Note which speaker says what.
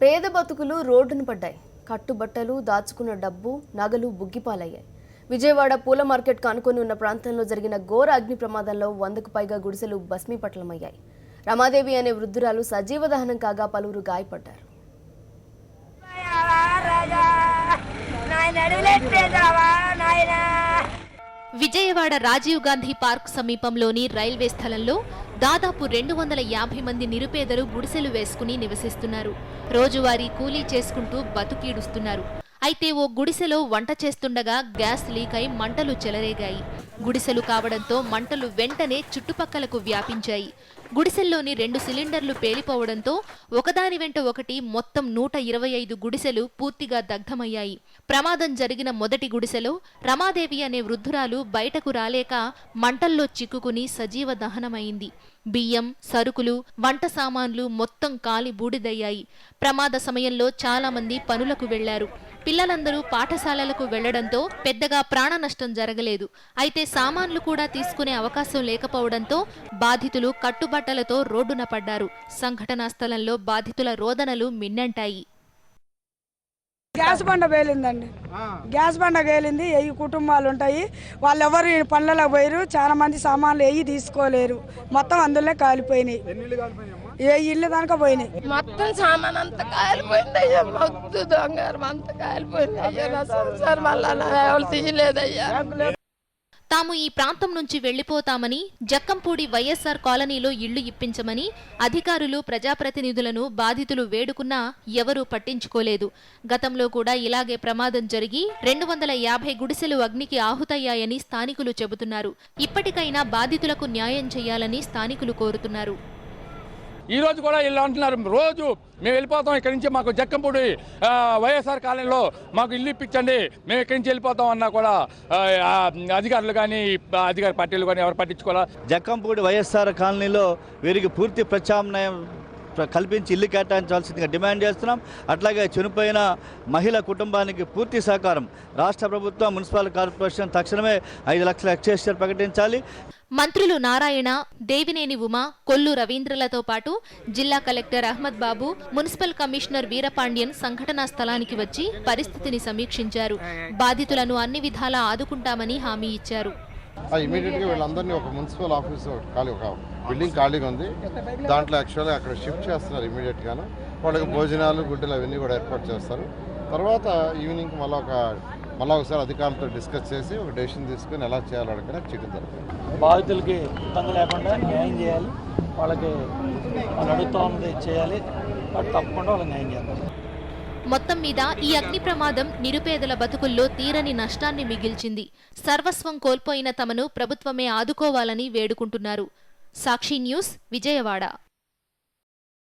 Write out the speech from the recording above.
Speaker 1: పేద బతుకులు రోడ్డున పడ్డాయి. కట్టుబట్టలు, దాచుకున్న డబ్బు, నగలు బుగ్గిపాలయ్యాయి. విజయవాడ పూల మార్కెట్ కానుకొని ఉన్న ప్రాంతంలో జరిగిన ఘోర అగ్ని ప్రమాదంలో 100కు పైగా గుడిసెలు భస్మీపట్లమయ్యాయి. రమాదేవి అనే వృద్ధురాలు సజీవ దహనం కాగా పలువురు గాయపడ్డారు.
Speaker 2: విజయవాడ రాజీవ్ గాంధీ పార్క్ సమీపంలోని రైల్వే స్థలంలో దాదాపు 250 మంది నిరుపేదలు గుడిసెలు వేసుకుని నివసిస్తున్నారు. రోజువారీ కూలీ చేసుకుంటూ బతుకీడుస్తున్నారు. అయితే ఓ గుడిసెలో వంట చేస్తుండగా గ్యాస్ లీక్ అయి మంటలు చెలరేగాయి. గుడిసెలు కావడంతో మంటలు వెంటనే చుట్టుపక్కలకు వ్యాపించాయి. గుడిసెల్లోని 2 సిలిండర్లు పేలిపోవడంతో ఒకదాని వెంట ఒకటి మొత్తం 125 గుడిసెలు పూర్తిగా దగ్ధమయ్యాయి. ప్రమాదం జరిగిన మొదటి గుడిసెలో రమాదేవి అనే వృద్ధురాలు బయటకు రాలేక మంటల్లో చిక్కుకుని సజీవ దహనమైంది. బియ్యం, సరుకులు, వంట సామాన్లు మొత్తం కాలి బూడిదయ్యాయి. ప్రమాద సమయంలో చాలా మంది పనులకు వెళ్లారు. పిల్లలందరూ పాఠశాలలకు వెళ్లడంతో పెద్దగా ప్రాణ నష్టం జరగలేదు. అయితే సామాన్లు కూడా తీసుకునే అవకాశం లేకపోవడంతో బాధితులు కట్టుబట్టలతో రోడ్డున పడ్డారు. సంఘటనా స్థలంలో బాధితుల రోదనలు మిన్నంటాయి.
Speaker 3: గ్యాస్ బండ పేలిందండి. గ్యాస్ బండ పేలింది. 10 కుటుంబాలు ఉంటాయి. వాళ్ళు ఎవరు పనులకు పోయారు. చాలా మంది సామాన్లు తీసుకోలేరు. మొత్తం అందులో కాలిపోయినాయి. ఏ ఇల్లు దానిక పోయినాయి.
Speaker 4: మొత్తం సామాన్ అంతా కాలిపోయింది అయ్యా. మొత్తం దొంగారు అంతా కాలిపోయింది అయ్యా. సార్ మళ్ళా ఎవరు తీయలేదయ్యా.
Speaker 2: తాము ఈ ప్రాంతం నుంచి వెళ్లిపోతామని, జక్కంపూడి వైఎస్ఆర్ కాలనీలో ఇళ్లు ఇప్పించమని అధికారులు, ప్రజాప్రతినిధులను బాధితులు వేడుకున్నా ఎవరూ పట్టించుకోలేదు. గతంలో కూడా ఇలాగే ప్రమాదం జరిగి 250 గుడిసెలు అగ్నికి ఆహుతయ్యాయని స్థానికులు చెబుతున్నారు. ఇప్పటికైనా బాధితులకు న్యాయం చేయాలని స్థానికులు కోరుతున్నారు.
Speaker 5: ఈ రోజు కూడా ఇలా అంటున్నారు, రోజు మేము వెళ్ళిపోతాం ఇక్కడి నుంచి, మాకు జక్కంపూడి వైఎస్ఆర్ కాలనీలో మాకు ఇల్లు ఇప్పించండి, మేము ఇక్కడి నుంచి వెళ్ళిపోతాం అన్నా కూడా అధికారులు కానీ అధికార పార్టీలు కానీ ఎవరు పట్టించుకోవాలా.
Speaker 6: జక్కంపూడి వైఎస్ఆర్ కాలనీలో వీరికి పూర్తి ప్రత్యామ్నాయం కల్పించి ఇల్లు కేటాయించాల్సిందిగా డిమాండ్ చేస్తున్నాం. అట్లాగే చనిపోయిన మహిళ కుటుంబానికి పూర్తి సహకారం రాష్ట్ర ప్రభుత్వం, మున్సిపల్ కార్పొరేషన్ తక్షణమే 5 లక్షల ఎక్స్చేంజ్ ప్రకటించాలి.
Speaker 2: మంత్రులు నారాయణ, దేవినేని ఉమ, కొల్లు రవీంద్రలతో పాటు జిల్లా కలెక్టర్ అహ్మద్ బాబు, మున్సిపల్ కమిషనర్ వీరపాండ్యన్ సంఘటనా స్థలానికి వచ్చి పరిస్థితిని సమీక్షించారు. బాధితులను అన్ని విధాలా ఆదుకుంటామని హామీ ఇచ్చారు.
Speaker 7: ఇమీడియట్గా వీళ్ళందరినీ ఒక మున్సిపల్ ఆఫీస్ ఒక బిల్డింగ్ ఖాళీగా ఉంది, దాంట్లో యాక్చువల్గా అక్కడ షిఫ్ట్ చేస్తున్నారు. ఇమీడియట్గాను వాళ్ళకి భోజనాలు, గుడ్డలు అవన్నీ కూడా ఏర్పాటు చేస్తారు. తర్వాత ఈవినింగ్ మళ్ళీ ఒకసారి అధికారులతో డిస్కస్ చేసి ఒక డెసిషన్ తీసుకుని ఎలా చేయాలనుకుని చేయడం జరుగుతుంది.
Speaker 8: బాధితులకి ఇబ్బంది లేకుండా న్యాయం చేయాలి, వాళ్ళకి వాళ్ళు అడుగుతూ ఉన్నది చేయాలి, బట్ తప్పకుండా వాళ్ళకి న్యాయం చేయాలి.
Speaker 2: మొత్తం మీద ఈ అగ్ని ప్రమాదం నిరుపేదల బతుకుల్లో తీరని నష్టాన్ని మిగిల్చింది. సర్వస్వం కోల్పోయిన తమను ప్రభుత్వమే ఆదుకోవాలని వేడుకుంటున్నారు. సాక్షి న్యూస్, విజయవాడ.